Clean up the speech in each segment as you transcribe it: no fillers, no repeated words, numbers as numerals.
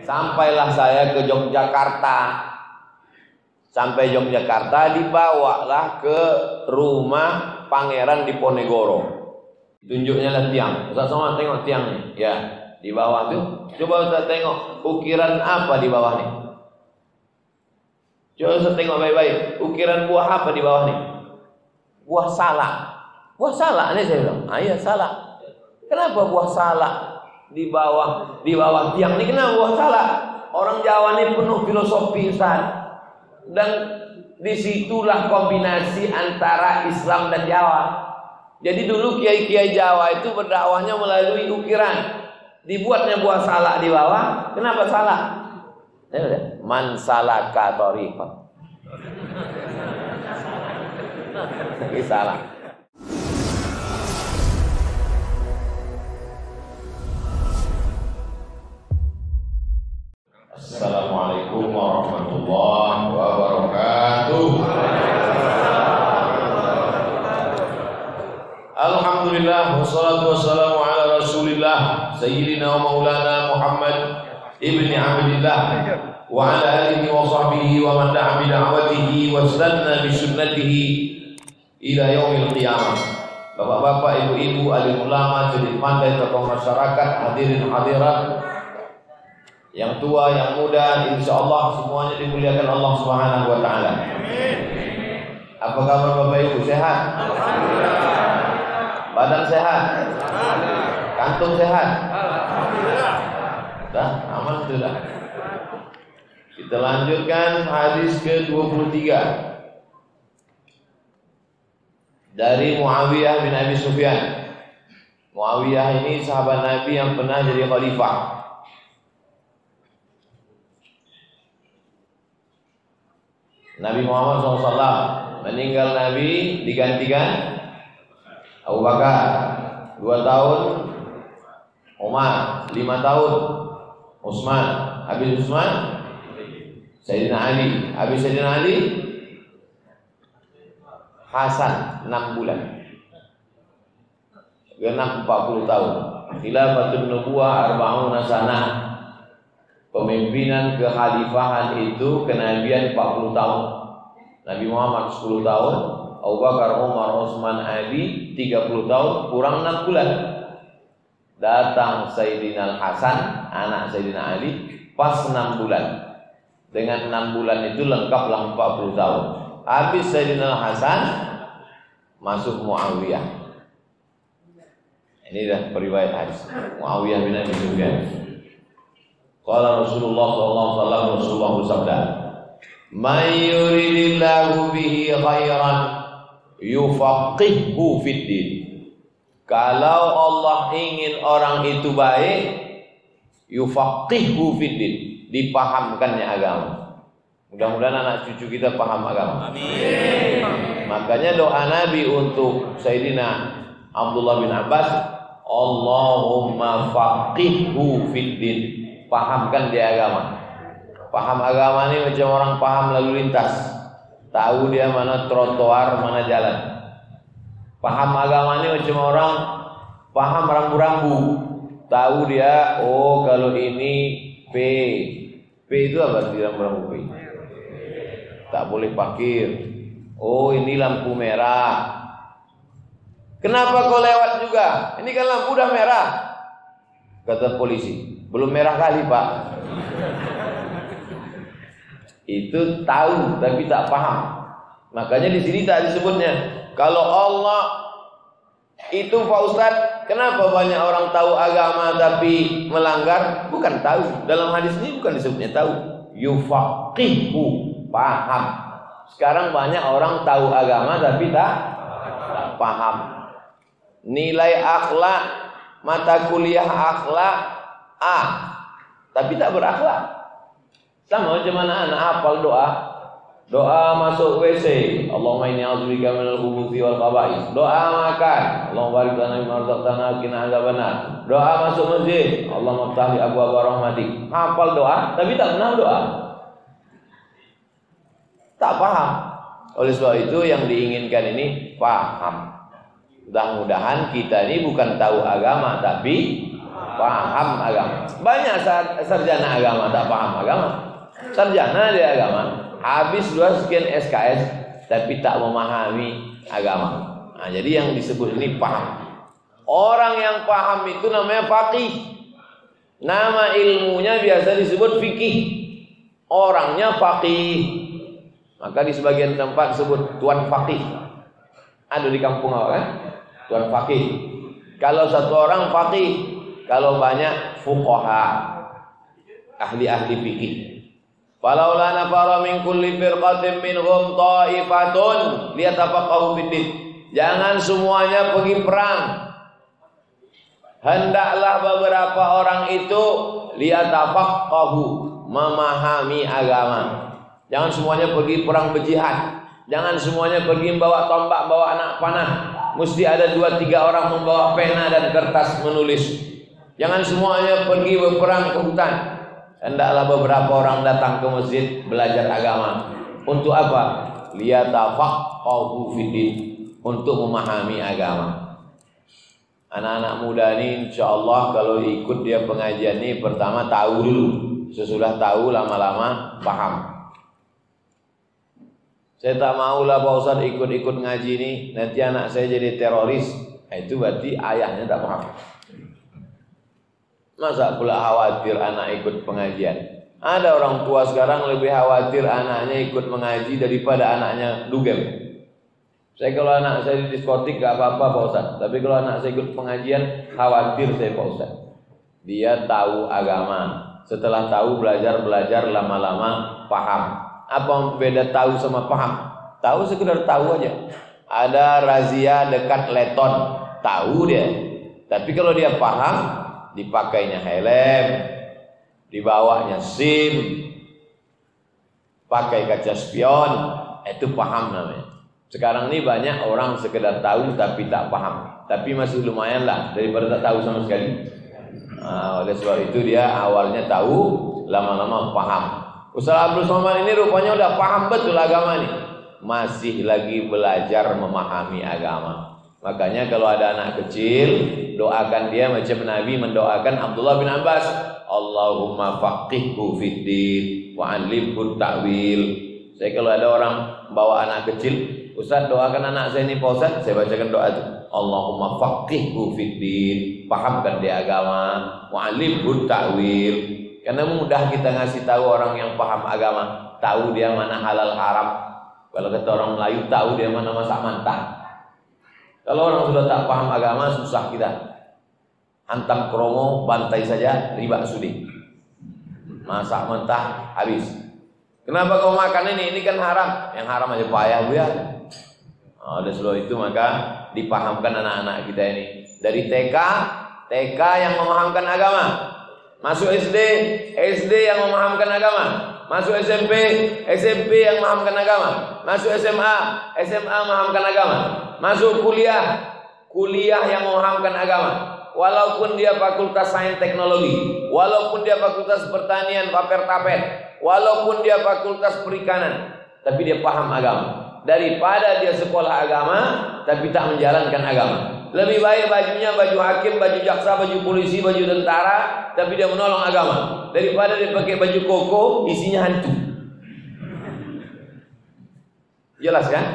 Sampailah saya ke Yogyakarta. Sampai Yogyakarta, dibawalah ke rumah Pangeran Diponegoro. Tunjuknya lah tiang. Ustaz Somad tengok tiangnya. Ya, di bawah tuh. Coba Ustaz tengok ukiran apa di bawah nih. Coba Ustaz tengok baik-baik. Ukiran buah apa di bawah nih? Buah salak. Buah salak nih saya bilang. Iya salak. Kenapa buah salak di bawah tiang ini? Kenapa buah salak? Orang Jawa ini penuh filosofi Ustaz. Dan disitulah kombinasi antara Islam dan Jawa. Jadi dulu kiai-kiai Jawa itu berdakwahnya melalui ukiran. Dibuatnya buah salak di bawah. Kenapa salak? Man salaka thariqan. Ini salak. Assalamualaikum warahmatullahi wabarakatuh. Alhamdulillah wassalatu wassalamu ala Rasulillah sayyidina wa maulana Muhammad ibni Abdillah wa ala alihi wa sahbihi wa man da'a bi da'watihi wa istanna bi sunnatihi ila yaumil qiyamah. Bapak-bapak, ibu-ibu, alim ulama, juri pandai, tokoh masyarakat, hadirin hadirat, yang tua, yang muda, insya Allah semuanya dimuliakan Allah Subhanahu wa Ta'ala. Apa kabar Bapak Ibu? Sehat? Badan sehat? Kantung sehat? Dah, aman sudah. Kita lanjutkan hadis ke-23 dari Muawiyah bin Abi Sufyan. Muawiyah ini sahabat Nabi yang pernah jadi khalifah. Nabi Muhammad SAW meninggal, Nabi digantikan Abu Bakar 2 tahun, Umar 5 tahun, Utsman, habis Utsman Sayyidina Ali, habis Sayyidina Ali Hasan 6 bulan, genap 40 tahun. Khilafatun nubuwah 40 sanah. Pemimpinan kekhalifahan itu kenabian 40 tahun. Nabi Muhammad 10 tahun, Abu Bakar, Umar, Utsman, Ali 30 tahun, kurang 6 bulan. Datang Sayyidina Hasan, anak Sayyidina Ali, pas 6 bulan. Dengan 6 bulan itu lengkaplah 40 tahun. Habis Sayyidina Hasan, masuk Muawiyah. Ini dah periwayat hadis. Muawiyah bin Abi Sufyan. Qala Rasulullah sallallahu alaihi wasallam, Rasulullah bersabda, "May yuridillahu bihi khairan yufaqqihhu fid din." Kalau Allah ingin orang itu baik, yufaqqihhu fid din, dipahamkannya agama. Mudah-mudahan anak cucu kita paham agama. Amin. Makanya doa Nabi untuk Sayyidina Abdullah bin Abbas, Allahumma faqihhu fid din, pahamkan dia agama. Paham agama ini macam orang paham lalu lintas, tahu dia mana trotoar, mana jalan. Paham agama ini macam orang paham rambu-rambu, tahu dia, oh kalau ini P itu apa sih rambu-rambu P? Tak boleh parkir. Oh ini lampu merah. Kenapa kau lewat juga? Ini kan lampu udah merah. Kata polisi, belum merah kali Pak. Itu tahu tapi tak paham. Makanya di sini tak disebutnya. Kalau Allah itu Pak Ustadz, kenapa banyak orang tahu agama tapi melanggar? Bukan tahu. Dalam hadis ini bukan disebutnya tahu. Yufaqihu, paham. Sekarang banyak orang tahu agama tapi tak paham. Nilai akhlak, mata kuliah akhlak A, tapi tak berakhlak. Sama macam mana anak hafal doa masuk WC, Allahumma inni a'udzubika minal khubuthi wal khaba'ith. Doa makan, Allahumma barik lana mimma razaqtana wa qina adzabannar. Doa masuk masjid, Allahumma iftah li abwaaba rahmatik. Hafal doa tapi tak pernah doa. Tak paham. Oleh sebab itu yang diinginkan ini paham. Mudah-mudahan kita ini bukan tahu agama tapi paham agama. Banyak sarjana agama tak paham agama. Sarjana dia agama, habis 2 sekian SKS tapi tak memahami agama. Nah, jadi yang disebut ini paham. Orang yang paham itu namanya faqih. Nama ilmunya biasa disebut fikih. Orangnya faqih. Maka di sebagian tempat disebut tuan faqih. Ada di kampung awak kan? Tuan faqih. Kalau satu orang faqih, kalau banyak fuqaha, ahli-ahli fikih. Falaula nafara min kulli firqatin minhum ta'ifatun liyatafaqahu fiddin. Jangan semuanya pergi perang. Hendaklah beberapa orang itu liyatafaqahu, memahami agama. Jangan semuanya pergi perang berjihad. Jangan semuanya pergi membawa tombak, bawa anak panah. Mesti ada 2-3 orang membawa pena dan kertas menulis. Jangan semuanya pergi berperang ke hutan. Hendaklah beberapa orang datang ke masjid belajar agama. Untuk apa? Liyatafaqahu fiddin, untuk memahami agama. Anak-anak muda ini insyaallah kalau ikut dia pengajian ini pertama tahu dulu. Sesudah tahu lama-lama paham. Saya tak maulah Pak Ustaz ikut-ikut ngaji ini, nanti anak saya jadi teroris. Nah, itu berarti ayahnya tak paham. Masa pula khawatir anak ikut pengajian? Ada orang tua sekarang lebih khawatir anaknya ikut mengaji daripada anaknya dugem. Saya kalau anak saya di diskotik gak apa-apa Pak Ustaz, tapi kalau anak saya ikut pengajian khawatir saya Pak Ustaz. Dia tahu agama, setelah tahu belajar lama-lama paham. Apa beda tahu sama paham? Tahu sekedar tahu aja. Ada razia dekat Leton, tahu dia. Tapi kalau dia paham, dipakainya helm, dibawanya SIM, pakai kaca spion, itu paham namanya. Sekarang ini banyak orang sekedar tahu tapi tak paham. Tapi masih lumayan lah daripada tak tahu sama sekali. Oleh sebab itu dia awalnya tahu, lama-lama paham. Ustaz Abdul Somad ini rupanya udah paham betul agama nih. Masih lagi belajar memahami agama. Makanya kalau ada anak kecil, doakan dia macam Nabi mendoakan Abdullah bin Abbas, Allahumma faqihhu fiddin wa 'allimhu ta'wil. Saya kalau ada orang bawa anak kecil, Ustaz doakan anak saya ini Pak Ustaz, saya bacakan doa itu. Allahumma faqihhu fiddin, pahamkan dia agama, wa 'allimhu ta'wil. Karena mudah kita ngasih tahu orang yang paham agama, tahu dia mana halal haram. Kalau kata orang Melayu, tahu dia mana masak mantap. Kalau orang sudah tak paham agama, susah kita. Hantam kromo, bantai saja, riba sudi. Masak mentah, habis. Kenapa kau makan ini? Ini kan haram. Yang haram aja payah bu ya. Oleh sebab itu maka dipahamkan anak-anak kita ini. Dari TK yang memahamkan agama. Masuk SD yang memahamkan agama. Masuk SMP yang memahamkan agama. Masuk SMA memahamkan agama. Masuk kuliah yang memahamkan agama. Walaupun dia fakultas sains teknologi, walaupun dia fakultas pertanian paper-tapet, walaupun dia fakultas perikanan, tapi dia paham agama. Daripada dia sekolah agama tapi tak menjalankan agama. Lebih baik bajunya baju hakim, baju jaksa, baju polisi, baju tentara, tapi dia menolong agama, daripada dia pakai baju koko isinya hantu. Jelas kan?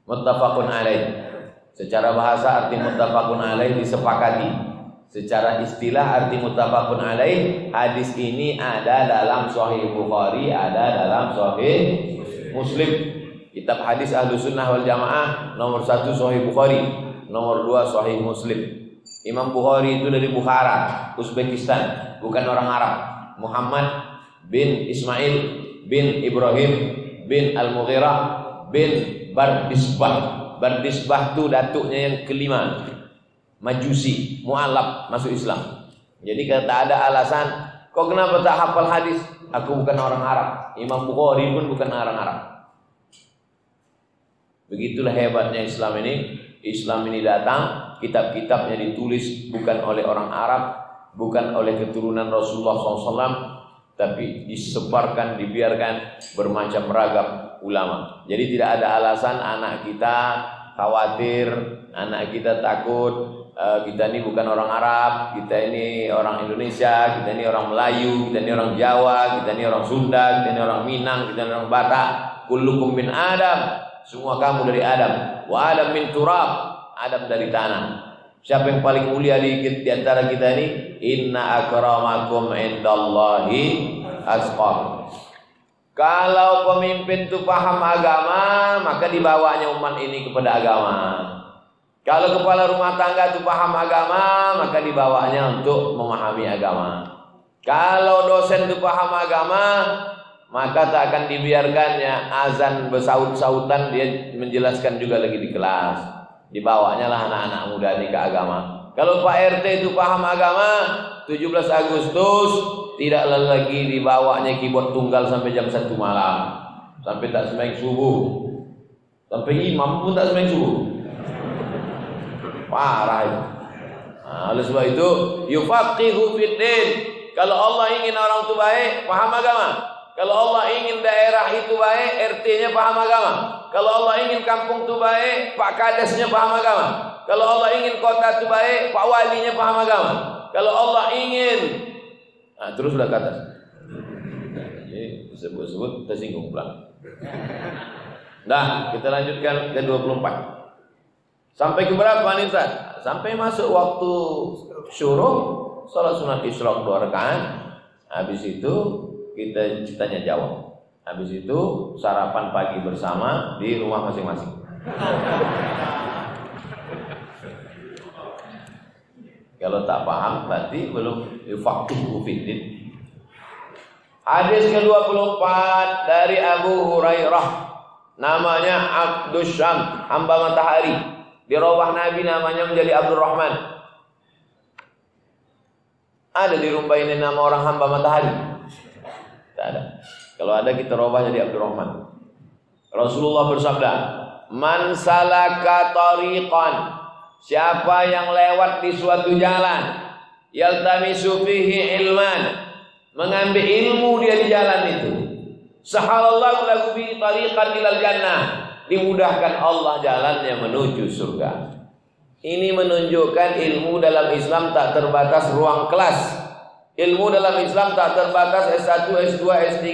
Muttafaqun alaih. Secara bahasa arti muttafaqun alaih disepakati. Secara istilah arti muttafaqun alaih, hadis ini ada dalam Sahih Bukhari, ada dalam Sahih Muslim. Kitab hadis Ahlus Sunnah wal Jamaah nomor 1 Sahih Bukhari, nomor 2 Sahih Muslim. Imam Bukhari itu dari Bukhara, Uzbekistan, bukan orang Arab. Muhammad bin Ismail bin Ibrahim bin Al-Mughirah bin Bardisbah. Bardisbah itu datuknya yang kelima. Majusi, mu'alaf, masuk Islam. Jadi kata ada alasan, kok kenapa tak hafal hadis? Aku bukan orang Arab. Imam Bukhari pun bukan orang Arab. Begitulah hebatnya Islam ini. Islam ini datang, kitab-kitabnya ditulis bukan oleh orang Arab, bukan oleh keturunan Rasulullah SAW, tapi disebarkan, dibiarkan bermacam ragam ulama. Jadi tidak ada alasan anak kita khawatir, anak kita takut kita ini bukan orang Arab, kita ini orang Indonesia, kita ini orang Melayu, kita ini orang Jawa, kita ini orang Sunda, kita ini orang Minang, kita ini orang Batak. Kullukum min Adam, semua kamu dari Adam. Wa Adam min turab, Adam dari tanah. Siapa yang paling mulia di antara kita ini? Inna akramakum indallahi atqakum. Kalau pemimpin itu paham agama, maka dibawanya umat ini kepada agama. Kalau kepala rumah tangga itu paham agama, maka dibawanya untuk memahami agama. Kalau dosen itu paham agama, maka tak akan dibiarkannya azan bersaut-sautan dia menjelaskan juga lagi di kelas. Dibawanya lah anak-anak muda ini ke agama. Kalau Pak RT itu paham agama, 17 Agustus tidak lagi dibawanya keyboard tunggal sampai jam 1 malam, sampai tak sembahyang subuh, sampai imam pun tak sembahyang subuh. Parah itu. Nah, oleh sebab itu yufaqihu fiddin. Kalau Allah ingin orang itu baik, paham agama. Kalau Allah ingin daerah itu baik, RT-nya paham agama. Kalau Allah ingin kampung itu baik, Pak Kadesnya paham agama. Kalau Allah ingin kota itu baik, Pak Walinya paham agama. Kalau Allah ingin, nah, teruslah ke atas. Jadi sebut-sebut tersinggung pulang. Nah, kita lanjutkan ke 24. Sampai ke berapa nih Ustaz? Sampai masuk waktu syuruk, salat sunat isyraq 2 rakaat. Habis itu kita tanya jawab. Habis itu sarapan pagi bersama di rumah masing-masing. Kalau tak paham berarti belum yufaqihu fiddin. Hadis ke-24 dari Abu Hurairah, namanya Abdus Syam, hamba matahari. Di rawah Nabi namanya menjadi Abdurrahman. Ada di rumah ini nama orang hamba matahari? Tak ada. Kalau ada kita rawah jadi Abdurrahman. Rasulullah bersabda, "Man salaka tariqan," siapa yang lewat di suatu jalan, yaltamisu fihi ilman, mengambil ilmu dia di jalan itu, sahalallahu lahu bi tariqan ilal jannah, dimudahkan Allah jalannya menuju surga. Ini menunjukkan ilmu dalam Islam tak terbatas ruang kelas. Ilmu dalam Islam tak terbatas S1, S2, S3.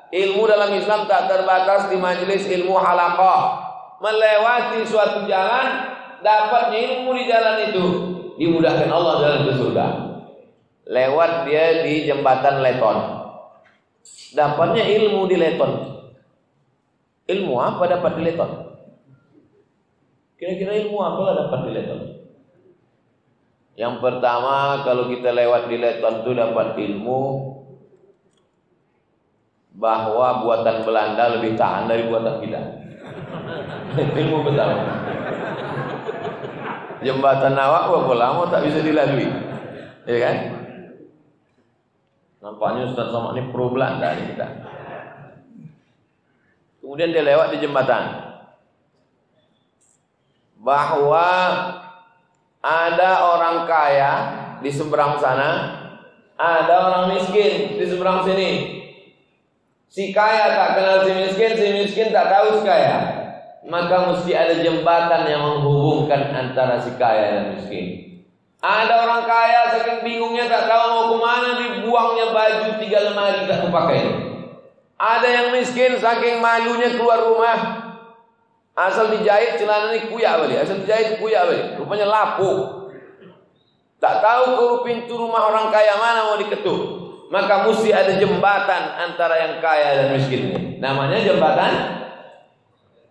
Ilmu dalam Islam tak terbatas di majelis ilmu halaqah. Melewati suatu jalan, dapatnya ilmu di jalan itu, dimudahkan Allah jalan ke surga. Lewat dia di jembatan Leton, dapatnya ilmu di Leton. Ilmu apa dapat di Leton? Kira-kira ilmu apa dapat di Leton? Yang pertama, kalau kita lewat di Leton itu dapat ilmu bahwa buatan Belanda lebih tahan dari buatan kita. Ilmu pertama. Jembatan Nawak berapa lama tak bisa dilalui, ya kan? Nampaknya Ustaz Somad ini pro Belanda nih kita. Kemudian dia lewat di jembatan, bahwa ada orang kaya di seberang sana, ada orang miskin di seberang sini. Si kaya tak kenal si miskin tak tahu si kaya. Maka mesti ada jembatan yang menghubungkan antara si kaya dan miskin. Ada orang kaya saking bingungnya tak tahu mau kemana, dibuangnya baju 3 lemari tak kepakai. Ada yang miskin saking malunya keluar rumah, asal dijahit celana ini kuyak balik, asal dijahit kuyak balik, rupanya lapuk. Tak tahu ke pintu rumah orang kaya mana mau diketuk. Maka mesti ada jembatan antara yang kaya dan miskin ini. Namanya jembatan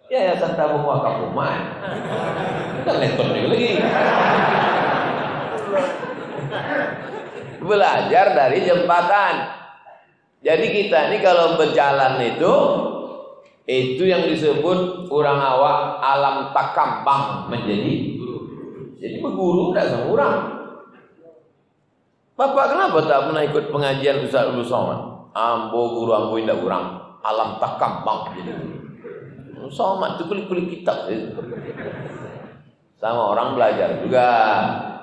Yayasan Tabung Wakaf Umat. Kita Leton juga lagi. Belajar dari jembatan. Jadi kita ini kalau berjalan itu yang disebut orang awak alam takambang menjadi guru. Jadi berguru tidak sama orang. Bapak kenapa tak pernah ikut pengajian Ustaz Abdul Somad? Ambo guru ambo indah orang alam takambang jadi guru. Somad itu kulik-kulik kitab. Sama orang belajar juga,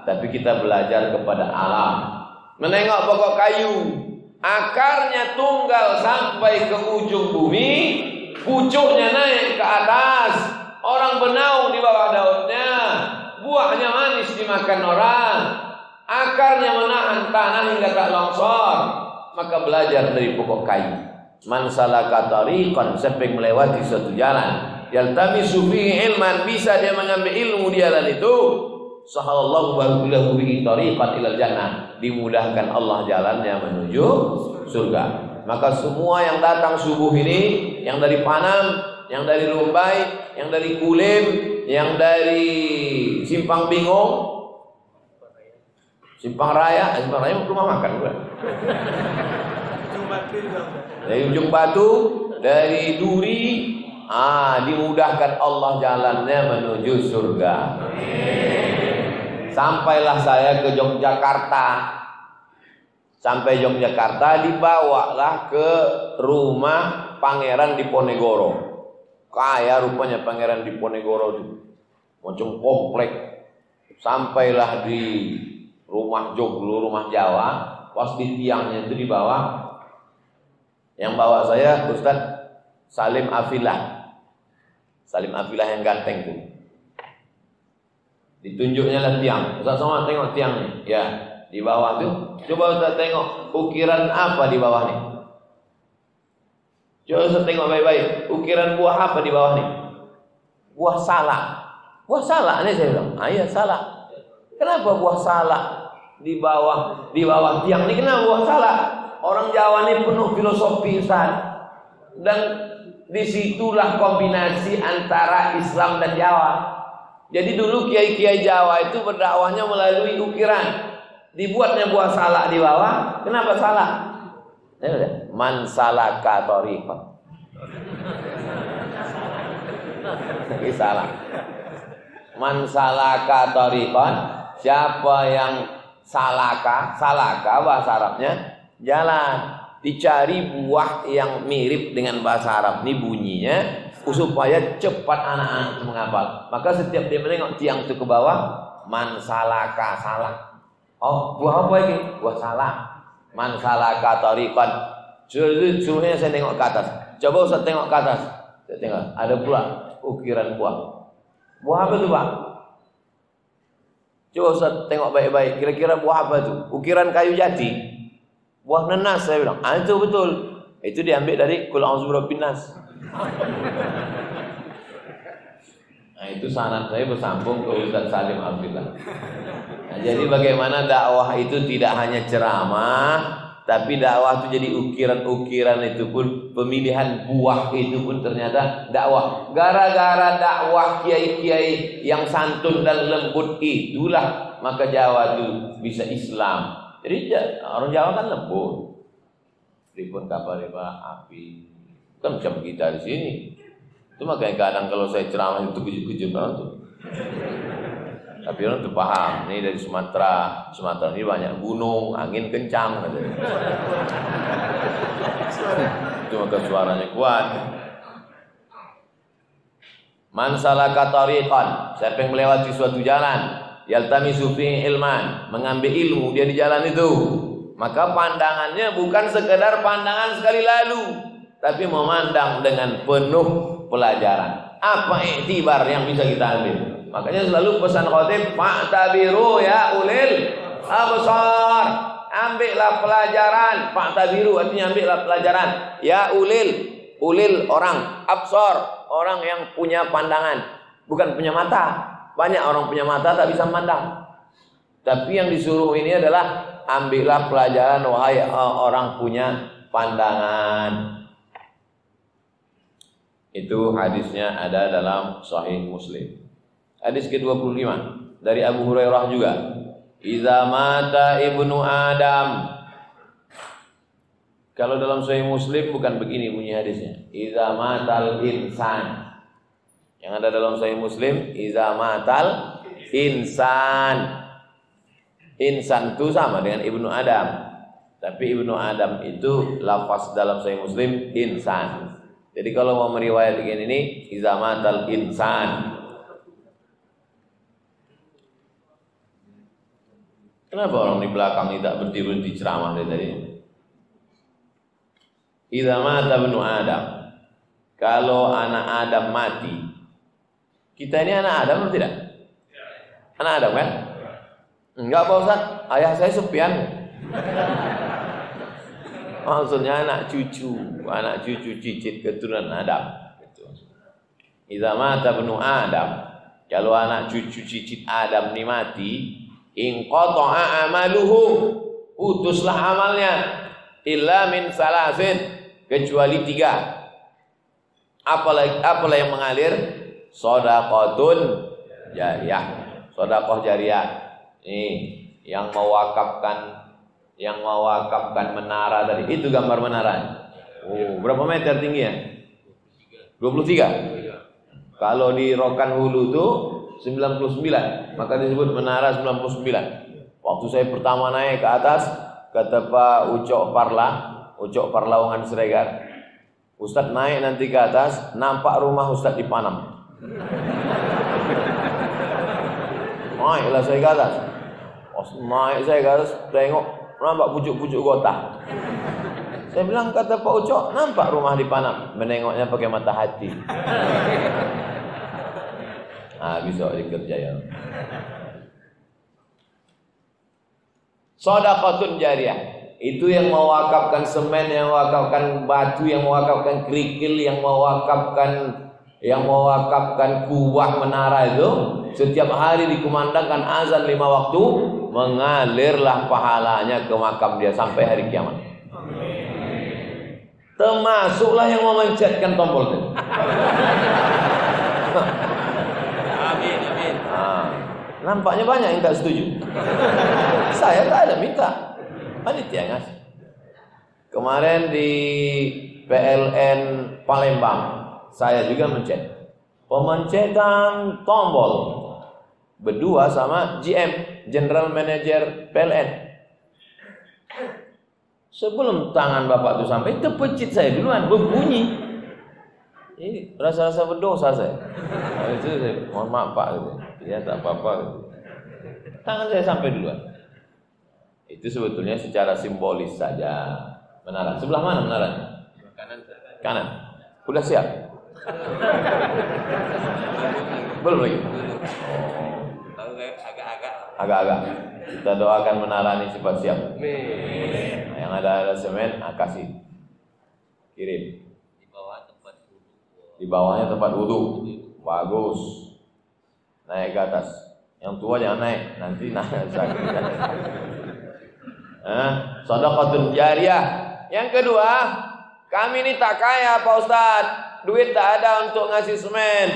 tapi kita belajar kepada alam. Menengok pokok kayu, akarnya tunggal sampai ke ujung bumi, pucuknya naik ke atas, orang bernaung di bawah daunnya, buahnya manis dimakan orang, akarnya menahan tanah hingga tak longsor. Maka belajar dari pokok kayu. Man salaka tariqan, siapa yang melewati suatu jalan, yaltamisu fihi ilman, bisa dia mengambil ilmu di jalan itu, sahalallahu lahu bihi tariqan ilal jannah, dimudahkan Allah jalannya menuju surga. Maka semua yang datang subuh ini, yang dari Panam, yang dari Rumbai, yang dari Kulim, yang dari Simpang Bingung, Simpang Raya rumah makan bukan? Dari Ujung Batu, dari Duri, dimudahkan Allah jalannya menuju surga. Sampailah saya ke Yogyakarta. Sampai Yogyakarta, dibawalah ke rumah Pangeran Diponegoro. Kaya rupanya Pangeran Diponegoro itu, macam komplek. Sampailah di rumah Joglo, rumah Jawa. Pas di tiangnya itu dibawa. Yang bawa saya Ustadz Salim Afilah. Salim Afilah yang ganteng tuh. Ditunjuknya lah tiang. Ustadz Somad tengok tiangnya. Ya, di bawah tuh. Coba Ustadz tengok ukiran apa di bawah nih. Coba Ustadz tengok baik-baik. Ukiran buah apa di bawah nih? Buah salak. Buah salak nih saya bilang. Iya salak. Kenapa buah salak di bawah tiang ini? Kenapa buah salak? Orang Jawa ini penuh filosofi Ustaz. Dan disitulah kombinasi antara Islam dan Jawa. Jadi dulu kiai-kiai Jawa itu berdakwahnya melalui ukiran. Dibuatnya buah salak di bawah. Kenapa salak? Man salaka tariqan. Ini salah. Man salaka tariqan. Siapa yang salaka bahasa Arabnya jalan. Dicari buah yang mirip dengan bahasa Arab ini bunyinya supaya cepat anak-anak menghafal. Maka setiap dia menengok tiang itu ke bawah, man salaka salak. Oh, buah apa ini? Buah salak. Man salaka tariqan. Suruhnya saya tengok ke atas. Coba Ustaz tengok ke atas. Saya tengok, ada pula ukiran buah. Buah apa itu, Pak? Coba Ustaz tengok baik-baik. Kira-kira buah apa itu? Ukiran kayu jati. Buah nanas, saya bilang. Itu betul. Itu diambil dari Qul a'udzu birabbin nas. Nah, itu sanad saya bersambung ke Ustaz Salim Abdillah. Nah, jadi bagaimana dakwah itu tidak hanya ceramah, tapi dakwah itu jadi ukiran-ukiran itu pun, pemilihan buah itu pun ternyata dakwah. Gara-gara dakwah kiai-kiai yang santun dan lembut itulah maka Jawa itu bisa Islam. Jadi orang Jawa kan lembut. Ribut kapal api. Kan macam kita di sini. Itu makanya kadang kalau saya ceramah itu kejut-kejut banget tuh. Tapi orang tuh paham. Ini dari Sumatera. Sumatera ini banyak gunung, angin kencang katanya. Itu maka suaranya kuat. Man salaka tariqan, siapa yang melewati suatu jalan, yaltamisu fihi ilman, mengambil ilmu dia di jalan itu, maka pandangannya bukan sekedar pandangan sekali lalu, tapi memandang dengan penuh pelajaran. Apa iktibar yang bisa kita ambil? Makanya selalu pesan khatib, fa'tabiru ya ulil absar. Ambillah pelajaran, fa'tabiru artinya ambillah pelajaran. Ya ulil orang, absar orang yang punya pandangan, bukan punya mata. Banyak orang punya mata tak bisa memandang. Tapi yang disuruh ini adalah ambillah pelajaran wahai orang punya pandangan. Itu hadisnya ada dalam Sahih Muslim. Hadis ke-25 dari Abu Hurairah juga. Iza mata ibnu Adam. Kalau dalam Sahih Muslim bukan begini bunyi hadisnya. Iza matal insan. Yang ada dalam Sahih Muslim, iza matal insan. Insan itu sama dengan ibnu Adam. Tapi ibnu Adam itu lafaz dalam Sahih Muslim insan. Jadi kalau mau meriwayatkan ini, iza matal insan. Kenapa orang di belakang tidak berdiri ceramah dari tadi? Iza mata ibnu Adam. Kalau anak Adam mati, kita ini anak Adam atau tidak? Anak Adam kan? Enggak Pak Ustaz, ayah saya Sufyan. Maksudnya anak cucu cicit keturunan Adam. Idza mata ibnu Adam, kalau anak cucu cicit Adam ini mati, inqata'a amaluhu, putuslah amalnya, illa min salasin, kecuali 3. Apalah yang mengalir? Shadaqatun jariyah. Sedekah jariyah. Nih, yang mewakafkan menara tadi. Itu gambar menara. Oh, berapa meter tingginya? 23. Kalau di Rokan Hulu itu 99, maka disebut menara 99. Waktu saya pertama naik ke atas, kata Pak Ucok Parlawangan Siregar, Ustadz naik nanti ke atas, nampak rumah Ustadz di Panam. Naiklah saya ke atas. Naik saya ke atas, tengok nampak pucuk-pucuk kota. Saya bilang, kata Pak Ucok, nampak rumah di Panam. Menengoknya pakai mata hati. Besok dikerja ya. Shadaqatun jariyah. Itu yang mewakafkan semen, yang mewakafkan batu, yang mewakafkan kerikil, yang mewakafkan kubah menara itu. Setiap hari dikumandangkan azan 5 waktu, mengalirlah pahalanya ke makam dia sampai hari kiamat. Termasuklah yang memencetkan tombol itu. Amin. Nampaknya banyak yang tak setuju. Saya tak ada minta, panitia ngasih. Kemarin di PLN Palembang, saya juga mencet. Pemencetan tombol berdua sama GM, General Manager PLN. Sebelum tangan bapak itu sampai, terpecit saya duluan, berbunyi. Ini rasa-rasa berdosa saya. Itu saya, mohon maaf Pak, gitu. Ya tak apa-apa. Gitu. Tangan saya sampai duluan. Itu sebetulnya secara simbolis saja. Menara. Sebelah mana menaranya? Kanan. Udah siap? Belum lagi. Agak-agak. Kita doakan menara ini cepat siap. Nah, yang ada semen, kasih. Kirim. Di bawahnya tempat wudu. Bagus. Naik ke atas. Yang tua jangan naik, nanti naik sakit. Shadaqatun jariyah. Yang kedua, kami ini tak kaya Pak Ustaz. Duit tak ada untuk ngasih semen.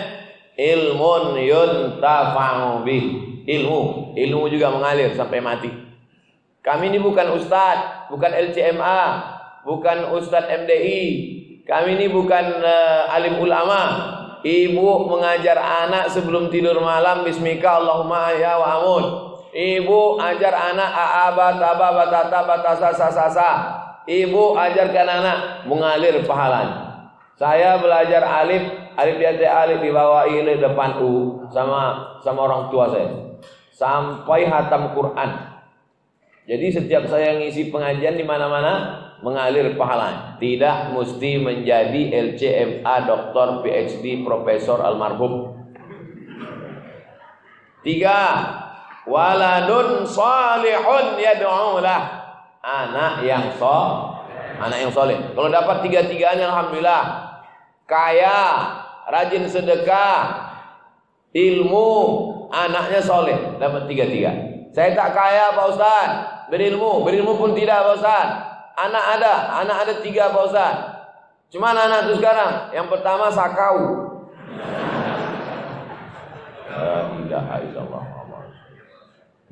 Ilmun yuntafa'u bih. Ilmu juga mengalir sampai mati. Kami ini bukan ustaz, bukan LCMA, bukan ustaz MDI. Kami ini bukan alim ulama. Ibu mengajar anak sebelum tidur malam, bismika Allahumma ya wa amun. Ibu ajar anak a'aba taba batata batasa sasa. Ibu ajarkan anak, mengalir pahalanya. Saya belajar alif di atas alif, di bawah ini depan u sama orang tua saya. Sampai hatam Quran. Jadi setiap saya ngisi pengajian di mana-mana mengalir pahalanya. Tidak mesti menjadi LCMA, doktor, PhD, profesor almarhum. 3. Waladun salihun yad'ulah. Anak yang soleh. Kalau dapat 3-3-nya alhamdulillah. Kaya, rajin sedekah, ilmu, anaknya soleh, dapat 3-3. Saya tak kaya Pak Ustaz, berilmu pun tidak Pak Ustaz. Anak ada 3 Pak Ustaz. Cuma anak itu sekarang, yang pertama sakau. La ilaha illallah.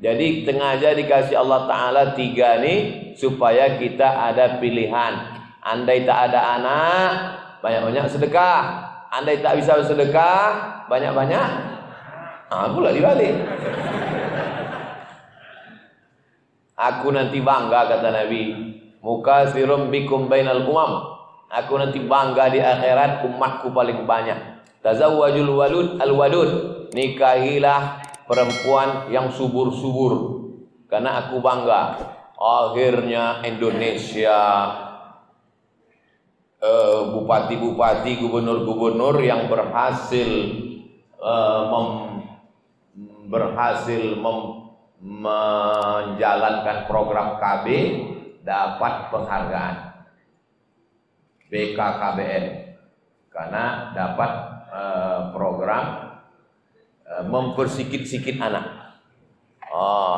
Jadi sengaja dikasih Allah Ta'ala 3 nih, supaya kita ada pilihan. Andai tak ada anak, banyak-banyak sedekah. Andai tak bisa sedekah, banyak-banyak pula dibalik. Aku nanti bangga, kata Nabi, mukasirum bikum bainal umam. Aku nanti bangga di akhirat, umatku paling banyak. Tazawwajul alwadud. Nikahilah perempuan yang subur-subur, karena aku bangga. Akhirnya Indonesia, bupati-bupati, gubernur-gubernur yang berhasil berhasil menjalankan program KB dapat penghargaan BKKBN karena dapat program mempersikit-sikit anak.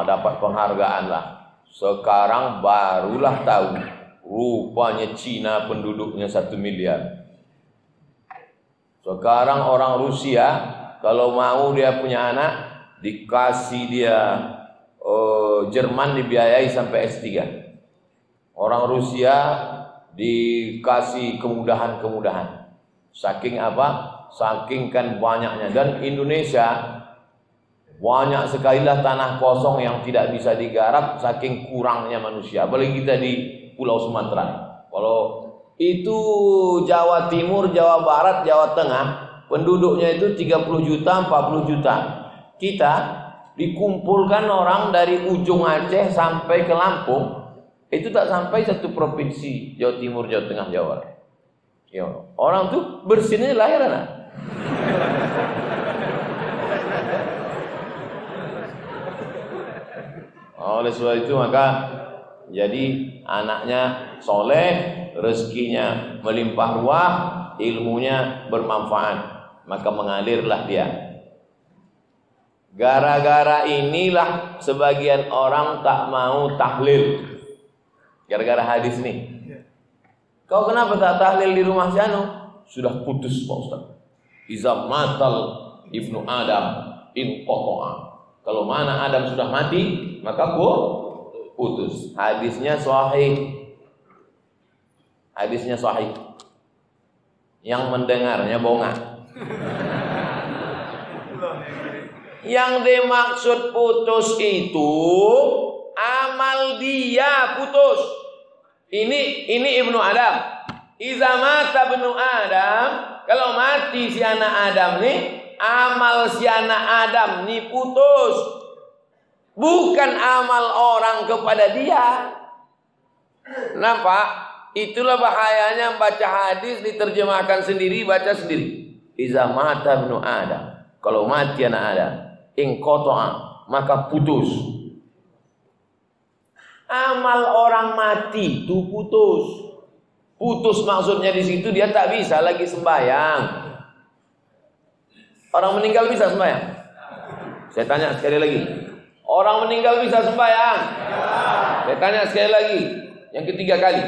Dapat penghargaan lah. Sekarang barulah tahu rupanya Cina penduduknya 1 miliar. Sekarang orang Rusia kalau mau dia punya anak dikasih dia Jerman dibiayai sampai S3. Orang Rusia dikasih kemudahan-kemudahan. Saking apa? Saking kan banyaknya. Dan Indonesia banyak sekali lah tanah kosong yang tidak bisa digarap saking kurangnya manusia. Apalagi kita di Pulau Sumatera. Kalau itu Jawa Timur, Jawa Barat, Jawa Tengah, penduduknya itu 30 juta, 40 juta. Kita dikumpulkan orang dari ujung Aceh sampai ke Lampung, itu tak sampai satu provinsi Jawa Timur, Jawa Tengah, Jawa Barat. Ya, orang tuh bersinnya lahir anak. Oleh sebab itu maka jadi anaknya soleh, rezekinya melimpah ruah, ilmunya bermanfaat, maka mengalirlah dia. Gara-gara inilah sebagian orang tak mau tahlil. Gara-gara hadis nih. Kau kenapa tak tahlil di rumah si anu? Sudah putus Pak Ustaz. Iza matal ibnu Adam in qata'a. Kalau mana Adam sudah mati, maka putus. Hadisnya sahih. Hadisnya sahih. Yang mendengarnya bongak. Yang dimaksud putus itu amal dia putus. Ini Ibnu Adam. Iza mata ibnu Adam, kalau mati si anak Adam nih, amal si anak Adam nih putus. Bukan amal orang kepada dia. Nampak? Itulah bahayanya baca hadis diterjemahkan sendiri, baca sendiri. Iza mata ibnu Adam, kalau mati anak Adam, in qata'a, maka putus. Amal orang mati itu putus. Putus maksudnya di situ dia tak bisa lagi sembahyang. Orang meninggal bisa sembahyang? Saya tanya sekali lagi. Orang meninggal bisa sembahyang? Saya tanya sekali lagi. Yang ketiga kali.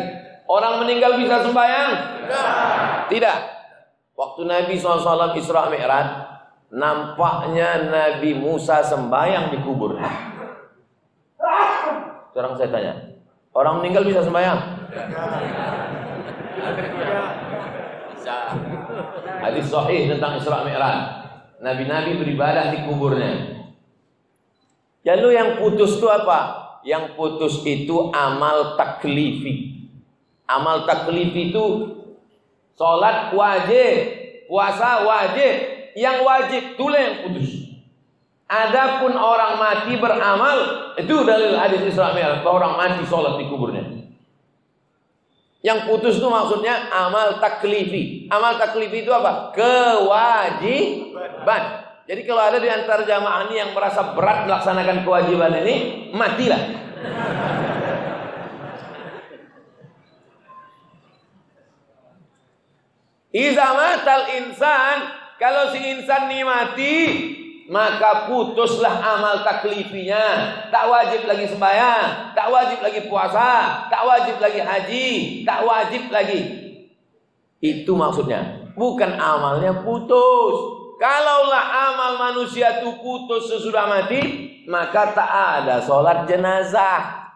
Orang meninggal bisa sembahyang? Tidak. Waktu Nabi SAW Isra Mi'raj, nampaknya Nabi Musa sembahyang di kubur. Sekarang saya tanya, orang meninggal bisa sembahyang? Bisa. Hadis sahih tentang Isra Mi'raj. Nabi-nabi beribadah di kuburnya. Lalu yang putus itu apa? Yang putus itu amal taklifi. Amal taklifi itu sholat wajib, puasa wajib. Yang wajib itulah yang putus. Adapun orang mati beramal, itu dalil hadis Isra Mi'raj, orang mati sholat di kuburnya. Yang putus itu maksudnya amal taklifi. Amal taklifi itu apa? Kewajiban. Jadi kalau ada di antara jamaah ini yang merasa berat melaksanakan kewajiban ini, matilah. Iza matal insan, kalau si insan ini mati, maka putuslah amal taklifinya. Tak wajib lagi sembahyang, tak wajib lagi puasa, tak wajib lagi haji, tak wajib lagi. Itu maksudnya. Bukan amalnya putus. Kalaulah amal manusia itu putus sesudah mati, maka tak ada sholat jenazah.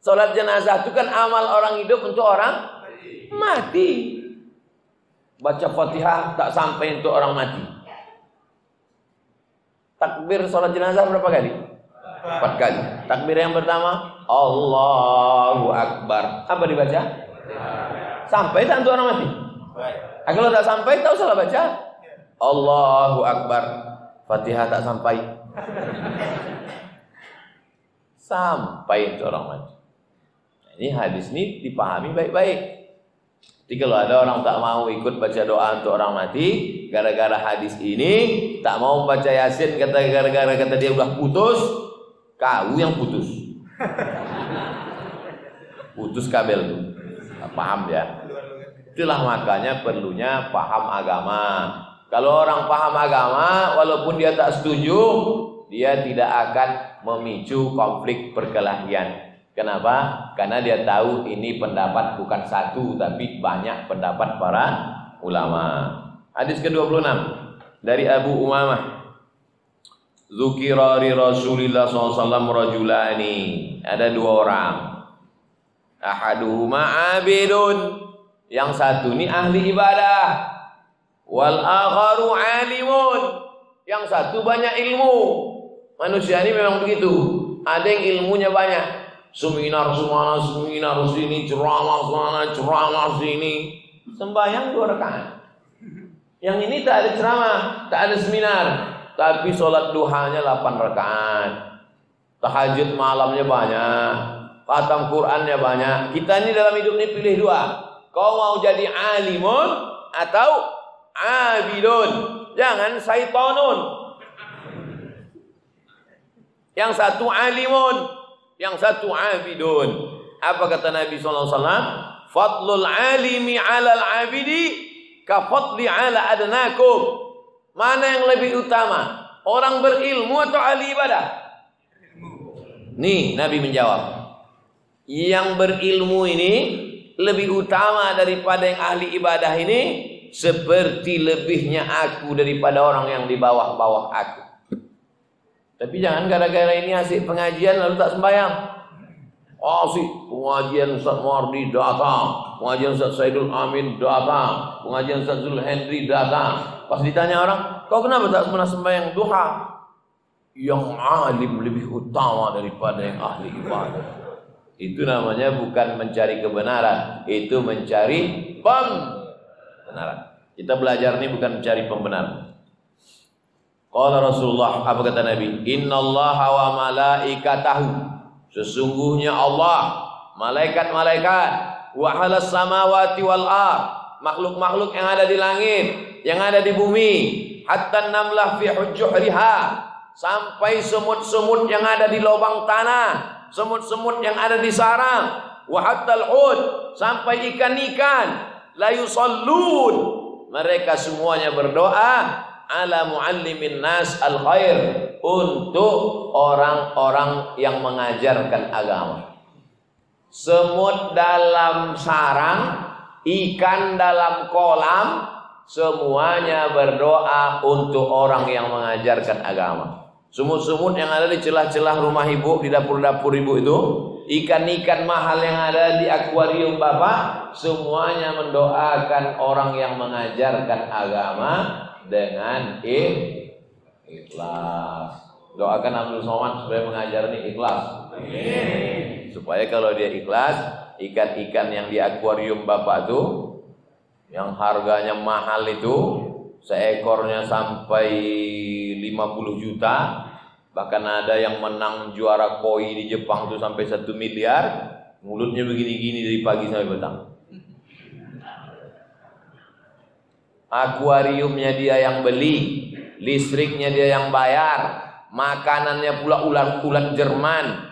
Sholat jenazah itu kan amal orang hidup untuk orang mati. Baca Fatihah tak sampai untuk orang mati. Takbir sholat jenazah berapa kali? 4 kali. Takbir yang pertama, Allahu Akbar. Apa dibaca? Sampai tak untuk orang mati? Kalau tak sampai, tak usah baca. Allahu Akbar. Fatihah tak sampai. Sampai untuk orang mati. Ini hadis ini dipahami baik-baik. Jadi kalau ada orang tak mau ikut baca doa untuk orang mati, gara-gara hadis ini, tak mau baca Yasin, gara-gara kata dia udah putus, kau yang putus. Putus kabel tuh. Paham ya? Itulah makanya perlunya paham agama. Kalau orang paham agama, walaupun dia tak setuju, dia tidak akan memicu konflik perkelahian. Kenapa? Karena dia tahu ini pendapat bukan satu, tapi banyak pendapat para ulama. Hadis ke-26 dari Abu Umamah. Dzukira li Rasulillah SAW rajulani. Ada dua orang. Ahaduhuma abidun. Yang satu ini ahli ibadah. Wal akharu alimun. Yang satu banyak ilmu. Manusia ini memang begitu. Ada yang ilmunya banyak. Seminar sini, ceramah sini. Sembahyang 2 rakaat. Yang ini tak ada ceramah, tak ada seminar, tapi sholat duhanya 8 rakaat. Tahajud malamnya banyak, khatam Qur'annya banyak. Kita ini dalam hidup ini pilih 2. Kau mau jadi alimun atau abidun? Jangan syaitonun. Yang satu alimun, yang satu abidun. Apa kata Nabi SAW? Fadlul alimi alal abidi ka fadli ala adnakum. Mana yang lebih utama? Orang berilmu atau ahli ibadah? Nih Nabi menjawab, yang berilmu ini lebih utama daripada yang ahli ibadah ini, seperti lebihnya aku daripada orang yang di bawah-bawah aku. Tapi jangan gara-gara ini asik pengajian lalu tak sembahyang. Asik pengajian Ustaz Mardi datang, pengajian Ustaz Saidul Amin datang, pengajian Ustaz Zul Hendri datang. Pas ditanya orang, kau kenapa tak pernah sembahyang duha? Yang alim lebih utama daripada yang ahli ibadah. Itu namanya bukan mencari kebenaran, itu mencari pembenaran. Kita belajar ini bukan mencari pembenaran. Qala Rasulullah, apa kata Nabi? Innallaha wa malaikatahu, sesungguhnya Allah, malaikat-malaikat, wa halas samawati wal ard, makhluk-makhluk yang ada di langit, yang ada di bumi, hatta namlah fi hujuriha, sampai semut-semut yang ada di lubang tanah, semut-semut yang ada di sarang, wa hattal hud, sampai ikan-ikan, la yusallun, mereka semuanya berdoa ala muallimin nas al khair, untuk orang-orang yang mengajarkan agama. Semut dalam sarang, ikan dalam kolam, semuanya berdoa untuk orang yang mengajarkan agama. Semut-semut yang ada di celah-celah rumah ibu, di dapur-dapur ibu itu, ikan-ikan mahal yang ada di akuarium bapak, semuanya mendoakan orang yang mengajarkan agama dengan ikhlas. Doakan Abdul Somad supaya mengajar ini ikhlas. Amin. Supaya kalau dia ikhlas, ikan-ikan yang di akuarium bapak itu, yang harganya mahal itu, seekornya sampai 50 juta, bahkan ada yang menang juara koi di Jepang itu sampai 1 miliar, mulutnya begini-gini dari pagi sampai petang. Akuariumnya dia yang beli, listriknya dia yang bayar, makanannya pula ulat-ulat Jerman,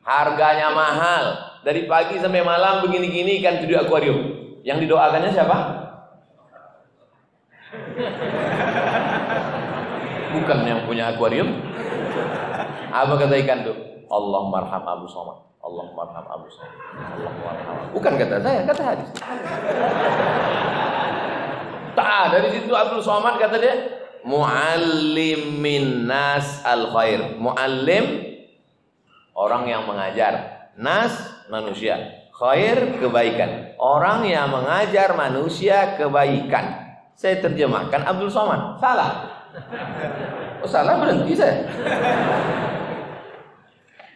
harganya mahal, dari pagi sampai malam begini-gini ikan di akuarium. Yang didoakannya siapa? Bukan yang punya akuarium. Apa kata ikan tuh? Allah marham Abu Somad, Allah marham Abu Somad, Allah marham. Bukan kata saya, kata hadis. Tak, dari situ Abdul Somad kata dia, muallimin nas al khair. Muallim, orang yang mengajar. Nas, manusia. Khair, kebaikan. Orang yang mengajar manusia kebaikan. Saya terjemahkan Abdul Somad. Salah. Oh, salah berhenti saya.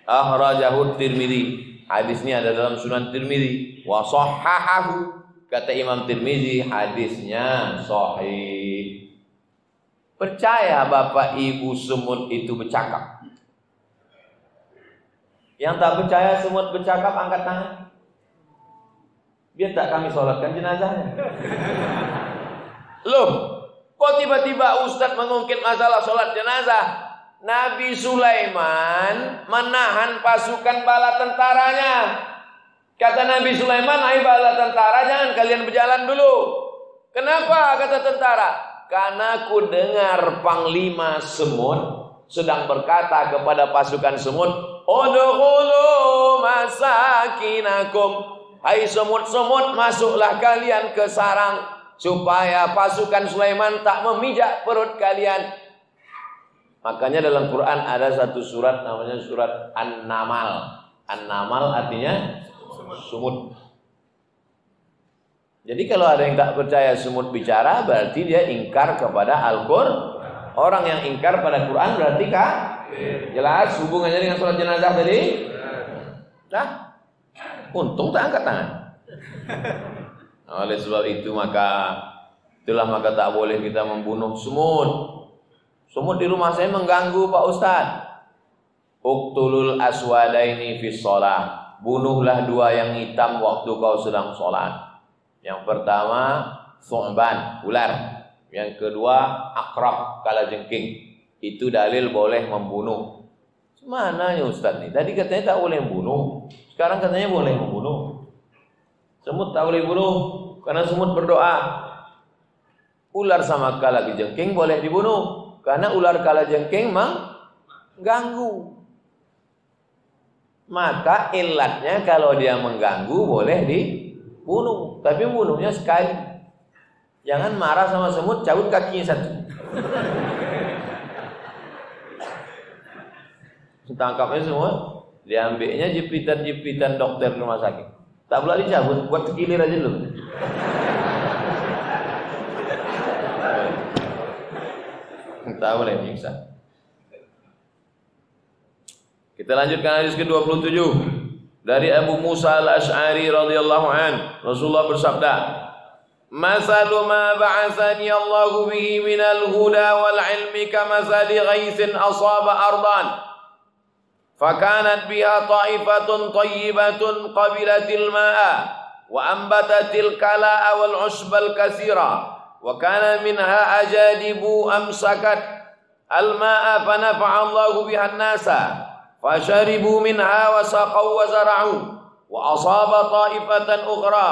Akhrajahu Tirmidzi. Hadis ini ada dalam Sunan Tirmidzi. Wa shahhahahu. Kata Imam Tirmidzi, hadisnya sahih. Percaya Bapak Ibu semut itu bercakap? Yang tak percaya semut bercakap angkat tangan. Biar tak kami sholatkan jenazahnya. Loh, kok tiba-tiba Ustadz mengungkit masalah sholat jenazah? Nabi Sulaiman menahan pasukan bala tentaranya. Kata Nabi Sulaiman, hai bala tentara, jangan kalian berjalan dulu. Kenapa? Kata tentara. Karena ku dengar Panglima Semut sedang berkata kepada pasukan semut, udkhulu masakinakum. Hai semut-semut, masuklah kalian ke sarang, supaya pasukan Sulaiman tak memijak perut kalian. Makanya dalam Quran ada satu surat namanya surat An-Namal. An-Namal artinya semut. Jadi kalau ada yang tak percaya semut bicara, berarti dia ingkar kepada Al-Qur'an. Orang yang ingkar pada Quran berarti jelas hubungannya dengan sholat jenazah tadi. Nah, untung tak angkat tangan. Oleh sebab itu maka tak boleh kita membunuh semut. Semut di rumah saya mengganggu Pak Ustadz. Uqtulul aswadaini fis shalah. Bunuhlah dua yang hitam waktu kau sedang sholat. Yang pertama thu'ban, ular. Yang kedua akrab, kalajengking. Itu dalil boleh membunuh. Mana ya Ustadz nih? Tadi katanya tak boleh membunuh. Sekarang katanya boleh membunuh. Semut tak boleh bunuh karena semut berdoa. Ular sama kalajengking boleh dibunuh karena ular kalajengking mengganggu. Maka ilatnya kalau dia mengganggu boleh dibunuh, tapi bunuhnya sekali. Jangan marah sama semut, cabut kakinya satu. Tangkapnya semua, diambilnya jepitan-jepitan dokter rumah sakit. Tak boleh dicabut, buat sekilir aja dulu. Tak boleh nyiksa. Kita lanjutkan hadis ke-27 dari Abu Musa Al-Asy'ari radhiyallahu an. Rasulullah bersabda, "Masalu ma ba'athani Allahu bihi minal huda wal ilmi kamathali ghaisin asaba ardan fakanat biha ta'ifatun tayyibatun qabilatil ma'a wa ambatatil kala'a wal ushbal katsira wa kana minha ajadibu amsakat al ma'a fa nafa'a Allahu biha an-nasa fasharibu minha wa saqaw wa zara'u wa asaba ta'ifatan ukhra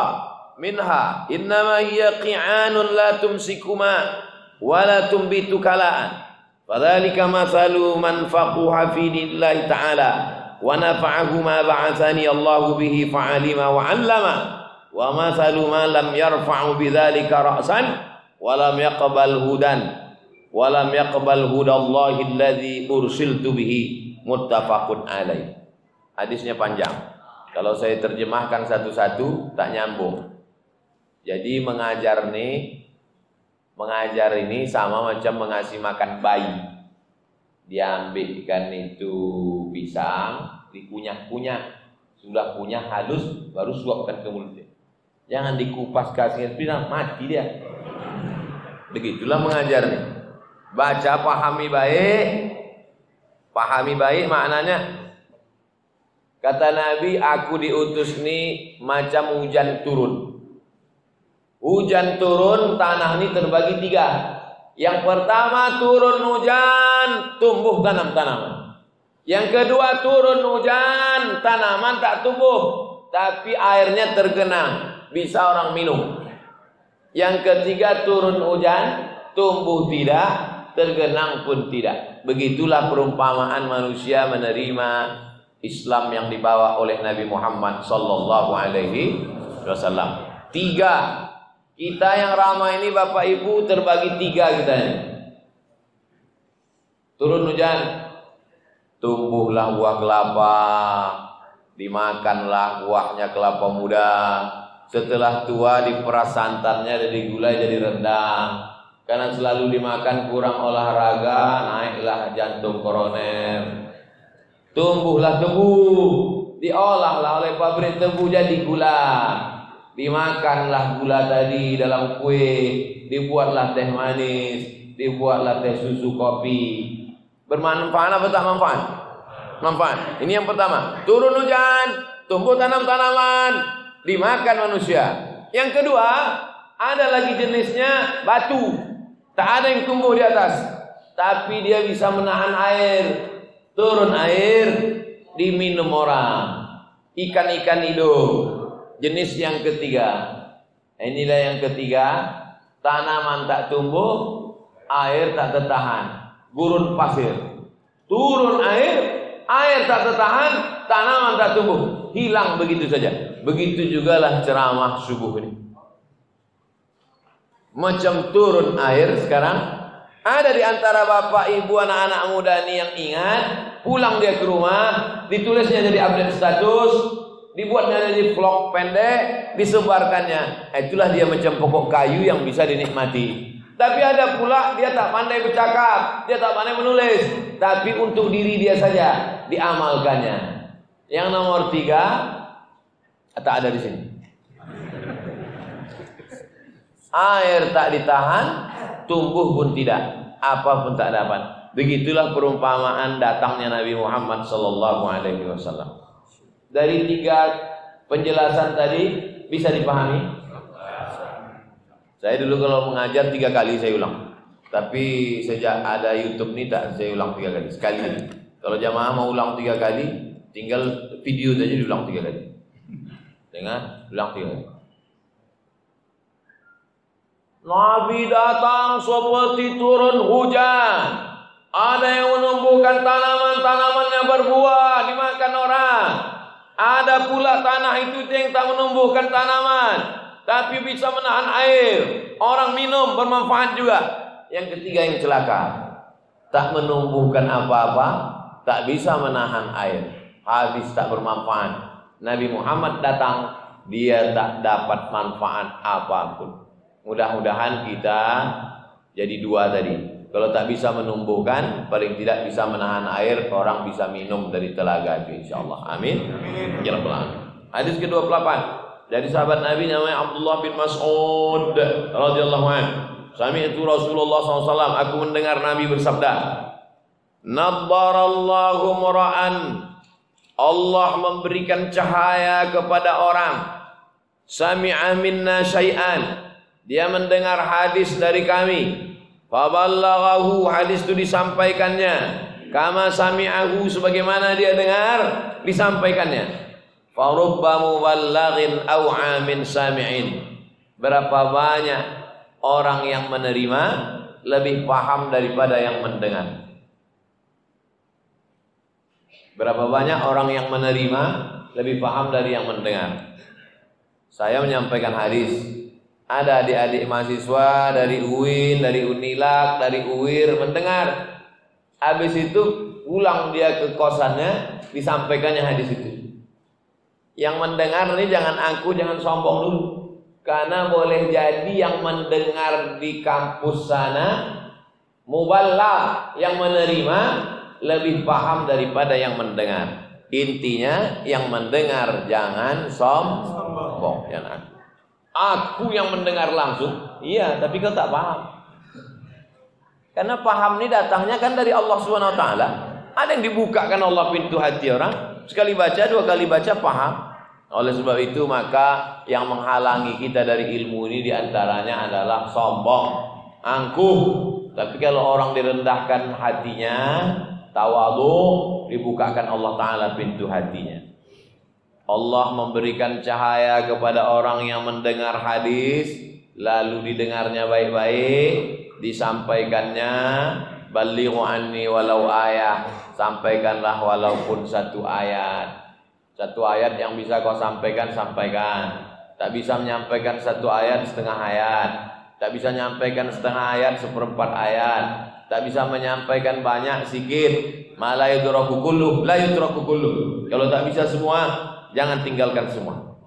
minha innama hiya qi'anun la tumsikuma wa la tumbitu kala'an fadzalika mathalu man faquha fi dinillahi ta'ala wa nafa'ahu ma ba'athani Allahu bihi fa'alima wa 'allama wa mathalu ma lam yarfa'u bidzalika ra'san wa lam yaqbal hudan wa lam yaqbal hudallahi alladzi ursiltu bihi muttafaqun alaih. Hadisnya panjang. Kalau saya terjemahkan satu-satu tak nyambung. Jadi mengajar ini sama macam mengasih makan bayi. Diambilkan itu pisang, dikunyah-kunyah. Sudah kunyah halus, baru suapkan ke mulutnya. Jangan dikupas kasih pisang, mati dia. Begitulah mengajar nih. Baca, pahami baik. Pahami baik maknanya. Kata Nabi, aku diutus nih macam hujan turun. Hujan turun, tanah ini terbagi 3. Yang pertama turun hujan, tumbuh tanam-tanaman. Yang kedua turun hujan, tanaman tak tumbuh, tapi airnya tergenang, bisa orang minum. Yang ketiga turun hujan, tumbuh tidak, tergenang pun tidak. Begitulah perumpamaan manusia menerima Islam yang dibawa oleh Nabi Muhammad sallallahu alaihi wasallam. 3. Kita yang ramai ini Bapak Ibu terbagi 3 kita ini. Turun hujan, tumbuhlah buah kelapa, dimakanlah buahnya kelapa muda. Setelah tua diperas santannya dari gula jadi rendang. Karena selalu dimakan kurang olahraga, naiklah jantung koroner. Tumbuhlah tebu, diolahlah oleh pabrik tebu jadi gula. Dimakanlah gula tadi dalam kue, dibuatlah teh manis, dibuatlah teh susu kopi. Bermanfaat apa tak manfaat? Manfaat. Ini yang pertama. Turun hujan, tumbuh tanam-tanaman. dimakan manusia. Yang kedua, ada lagi jenisnya batu. Tak ada yang tumbuh di atas, tapi dia bisa menahan air. Turun air, diminum orang. Ikan-ikan hidup. Jenis yang ketiga. Inilah yang ketiga. Tanaman tak tumbuh, air tak tertahan. Gurun pasir. Turun air, air tak tertahan, tanaman tak tumbuh. Hilang begitu saja. Begitu jugalah ceramah subuh ini. Macam turun air sekarang. Ada di antara bapak, ibu, anak-anak muda ini yang ingat, pulang dia ke rumah, ditulisnya jadi update status, dibuatnya jadi vlog pendek, disebarkannya. Itulah dia macam pokok kayu yang bisa dinikmati. Tapi ada pula dia tak pandai bercakap, dia tak pandai menulis, tapi untuk diri dia saja diamalkannya. Yang nomor 3 tak ada di sini. Air tak ditahan, tumbuh pun tidak, apa pun tak dapat. Begitulah perumpamaan datangnya Nabi Muhammad sallallahu alaihi wasallam. Dari 3 penjelasan tadi bisa dipahami? Saya dulu kalau mengajar 3 kali saya ulang. Tapi sejak ada YouTube ini tak saya ulang 3 kali, sekali. Kalau jamaah mau ulang 3 kali, tinggal video saja diulang 3 kali. Dengar, ulang 3 kali. Nabi datang seperti turun hujan. Ada yang menumbuhkan tanaman-tanamannya berbuah dimakan orang. Ada pula tanah itu yang tak menumbuhkan tanaman, tapi bisa menahan air. Orang minum bermanfaat juga. Yang ketiga yang celaka, tak menumbuhkan apa-apa, tak bisa menahan air, habis tak bermanfaat. Nabi Muhammad datang, dia tak dapat manfaat apapun. Mudah-mudahan kita jadi 2 tadi. Kalau tak bisa menumbuhkan, paling tidak bisa menahan air, orang bisa minum dari telaga itu insyaallah. Amin. Ya rabbal alamin. Hadis ke-28 dari sahabat Nabi namanya Abdullah bin Mas'ud radhiyallahu anhu. Sami'tu Rasulullah SAW, aku mendengar Nabi bersabda, Naddarallahu mura'an, Allah memberikan cahaya kepada orang, sami'a minna syai'an, dia mendengar hadis dari kami, faballaghahu, hadis itu disampaikannya, kama sami'ahu, sebagaimana dia dengar disampaikannya. Farubba muballaghin aw'a min sami'in, berapa banyak orang yang menerima lebih paham daripada yang mendengar. Berapa banyak orang yang menerima lebih paham dari yang mendengar. Saya menyampaikan hadis, ada adik-adik mahasiswa dari UIN, dari Unilak, dari UIR mendengar. Habis itu pulang dia ke kosannya, disampaikannya hadis itu. Yang mendengar ini jangan angku, jangan sombong dulu. Karena boleh jadi yang mendengar di kampus sana mubalagh, yang menerima lebih paham daripada yang mendengar. Intinya yang mendengar jangan sombong. Jangan. Aku yang mendengar langsung, iya, tapi kau tak paham. Karena paham ini datangnya kan dari Allah Subhanahu wa taala. Ada yang dibukakan Allah pintu hati orang, sekali baca, 2 kali baca paham. Oleh sebab itu maka yang menghalangi kita dari ilmu ini diantaranya adalah sombong, angkuh. Tapi kalau orang direndahkan hatinya, tawadhu, dibukakan Allah Ta'ala pintu hatinya. Allah memberikan cahaya kepada orang yang mendengar hadis, lalu didengarnya baik-baik, disampaikannya, balighu anni walau ayah, sampaikanlah walaupun 1 ayat. 1 ayat yang bisa kau sampaikan, sampaikan. Tak bisa menyampaikan 1 ayat, setengah ayat. Tak bisa menyampaikan setengah ayat, 1/4 ayat. Tak bisa menyampaikan banyak, sikit. Ma la yudraku kulluh, la yudraku kulluh. Kalau tak bisa semua, jangan tinggalkan semua.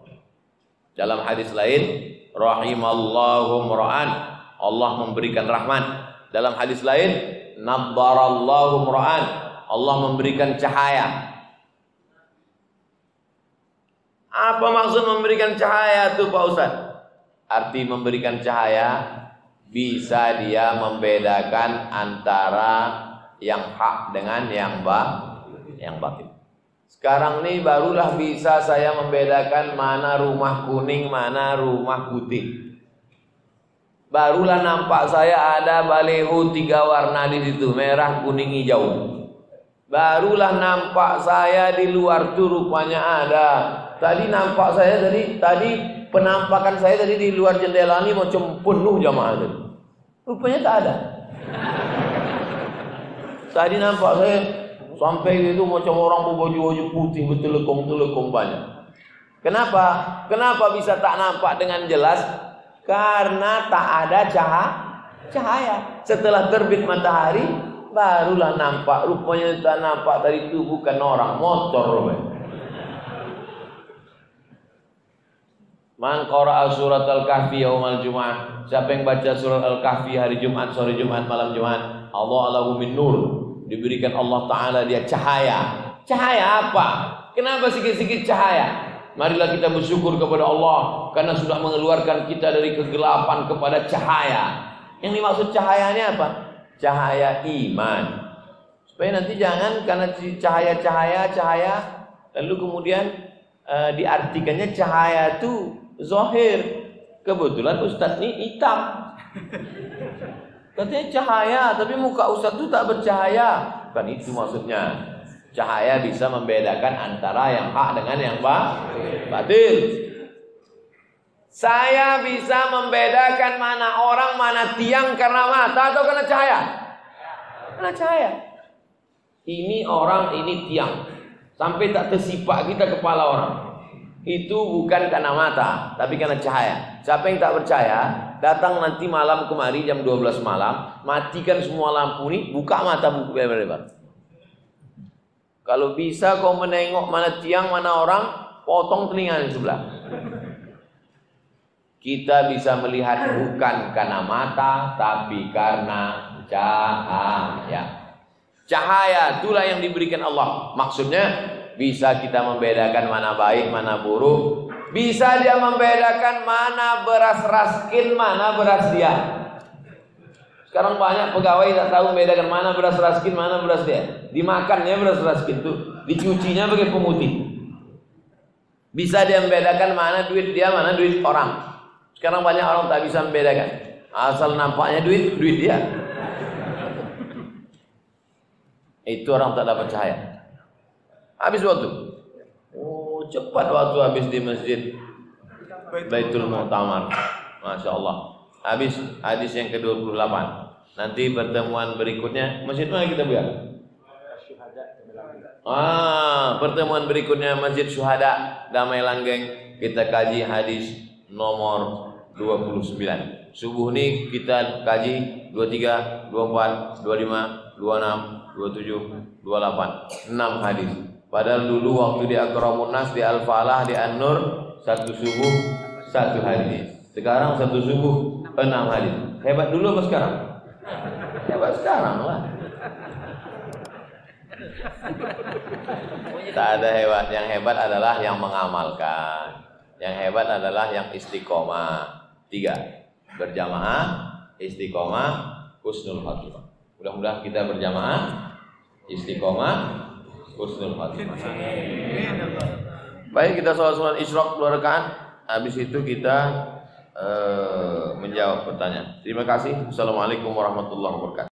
Dalam hadis lain, rahimallahu mura'an, Allah memberikan rahmat. Dalam hadis lain, naddarallahu mura'an, Allah memberikan cahaya. Apa maksud memberikan cahaya itu Pak Ustaz? Arti memberikan cahaya, bisa dia membedakan antara yang hak dengan yang batil. Sekarang ini barulah bisa saya membedakan mana rumah kuning, mana rumah putih. Barulah nampak saya ada baleho 3 warna di situ, merah, kuning, hijau. Barulah nampak saya di luar tuh rupanya ada. Tadi nampak saya tadi penampakan saya tadi di luar jendela ini macam penuh jamaah tadi. Rupanya tak ada. Tadi nampak saya sampai itu macam orang berbaju putih bertelekong-telekong banyak. Kenapa? Kenapa bisa tak nampak dengan jelas? Karena tak ada cahaya. Setelah terbit matahari barulah nampak. Rupanya tak nampak tadi itu bukan orang, motor rupanya. Man qara'a surat Al-Kahfi yaumal Jum'ah. Siapa yang baca surat Al-Kahfi hari Jumat, sore Jumat, malam Jumat, Allah lahu min nur. Diberikan Allah Ta'ala dia cahaya. Cahaya apa? Kenapa sikit-sikit cahaya? Marilah kita bersyukur kepada Allah karena sudah mengeluarkan kita dari kegelapan kepada cahaya. Yang dimaksud cahayanya apa? Cahaya iman. Supaya nanti jangan karena cahaya lalu kemudian diartikannya cahaya itu zahir. Kebetulan Ustadz ini hitam. Katanya cahaya, tapi muka Ustadz itu tak bercahaya. Bukan itu maksudnya. Cahaya bisa membedakan antara yang hak dengan yang batil. Saya bisa membedakan mana orang, mana tiang karena mata atau karena cahaya? Karena cahaya. Ini orang, ini tiang. Sampai tak tersipak kita kepala orang. Itu bukan karena mata, tapi karena cahaya. Siapa yang tak percaya, datang nanti malam kemari jam 12 malam, matikan semua lampu ini, buka mata buku lebar-lebar. Kalau bisa kau menengok mana tiang, mana orang, potong telinga di sebelah. Kita bisa melihat bukan karena mata, tapi karena cahaya. Cahaya itulah yang diberikan Allah. Maksudnya bisa kita membedakan mana baik, mana buruk. Bisa dia membedakan mana beras raskin, mana beras dia. Sekarang banyak pegawai tak tahu membedakan mana beras raskin, mana beras dia. Dimakannya beras raskin itu, dicucinya pakai pemutih. Bisa dia membedakan mana duit dia, mana duit orang. Sekarang banyak orang tak bisa membedakan. Asal nampaknya duit dia. Itu orang tak dapat cahaya. Habis waktu. Oh, cepat waktu habis di masjid Baitul Mu'tamar. Masya Allah. Habis hadis yang ke-28. Nanti pertemuan berikutnya masjid mana kita buat? Pertemuan berikutnya Masjid Syuhada Damai Langgeng. Kita kaji hadis nomor 29. Subuh ini kita kaji 23, 24, 25, 26, 27, 28. 6 hadis. Padahal dulu waktu di Akramun Nas, di Al-Falah, di An-Nur, 1 subuh 1 hadis. Sekarang 1 subuh 6 hadis. Hebat dulu apa sekarang? Hebat sekarang lah. Tak ada hebat. Yang hebat adalah yang mengamalkan. Yang hebat adalah yang istiqomah. 3. Berjamaah, istiqomah, husnul khatimah. Mudah-mudahan kita berjamaah, istiqomah, husnul khatimah. Baik, kita sholat Isyraq 2 rakaat. Habis itu kita menjawab pertanyaan. Terima kasih. Assalamualaikum warahmatullahi wabarakatuh.